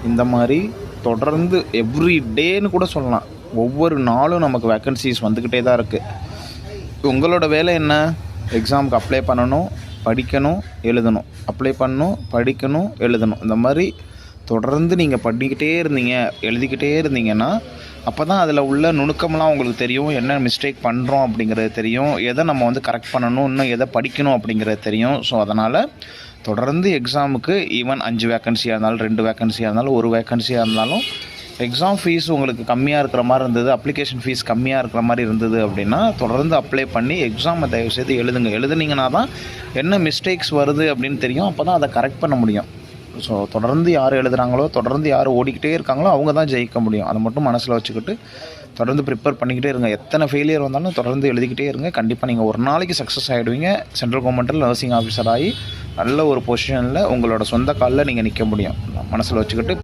இந்த மாதிரி தொடர்ந்து எவ்ரி டேன்னு கூட சொல்லலாம், ஒவ்வொரு நாளும் நமக்கு வேக்கன்சிஸ் வந்துக்கிட்டே தான் இருக்குது. உங்களோட வேலை என்ன? எக்ஸாமுக்கு அப்ளை பண்ணணும், படிக்கணும், எழுதணும், அப்ளை பண்ணணும், படிக்கணும், எழுதணும். இந்த மாதிரி தொடர்ந்து நீங்கள் பண்ணிக்கிட்டே இருந்தீங்க, எழுதிக்கிட்டே இருந்தீங்கன்னா அப்போ தான் அதில் உள்ள நுணுக்கம்லாம் உங்களுக்கு தெரியும். என்ன மிஸ்டேக் பண்ணுறோம் அப்படிங்கிறது தெரியும், எதை நம்ம வந்து கரெக்ட் பண்ணணும், இன்னும் எதை படிக்கணும் அப்படிங்கிறது தெரியும். ஸோ அதனால் தொடர்ந்து எக்ஸாமுக்கு ஈவன் 5 வேக்கன்சியாக இருந்தாலும், 2 வேக்கன்சியாக இருந்தாலும், 1 வேக்கன்சியாக இருந்தாலும், எக்ஸாம் ஃபீஸ் உங்களுக்கு கம்மியாக இருக்கிற மாதிரி இருந்தது, அப்ளிகேஷன் ஃபீஸ் கம்மியாக இருக்கிற மாதிரி இருந்தது அப்படின்னா தொடர்ந்து அப்ளை பண்ணி எக்ஸாமை தயவுசெய்து எழுதுங்க. எழுதுனீங்கன்னா தான் என்ன மிஸ்டேக்ஸ் வருது அப்படின்னு தெரியும். அப்போ தான் அதை கரெக்ட் பண்ண முடியும். ஸோ தொடர்ந்து யார் எழுதுகிறாங்களோ, தொடர்ந்து யார் ஓடிக்கிட்டே இருக்காங்களோ அவங்க தான் ஜெயிக்க முடியும். அதை மட்டும் மனசில் வச்சுக்கிட்டு தொடர்ந்து ப்ரிப்பேர் பண்ணிக்கிட்டே இருங்க. எத்தனை ஃபெயிலியர் வந்தாலும் தொடர்ந்து எழுதிக்கிட்டே இருங்க. கண்டிப்பாக நீங்கள் ஒரு நாளைக்கு சக்ஸஸ் ஆகிடுவீங்க. சென்ட்ரல் கவர்மெண்ட்டில் நர்சிங் ஆஃபீஸர் ஆகி நல்ல ஒரு பொசிஷனில் உங்களோட சொந்த காலில் நீங்கள் நிற்க முடியும். மனசில் வச்சுக்கிட்டு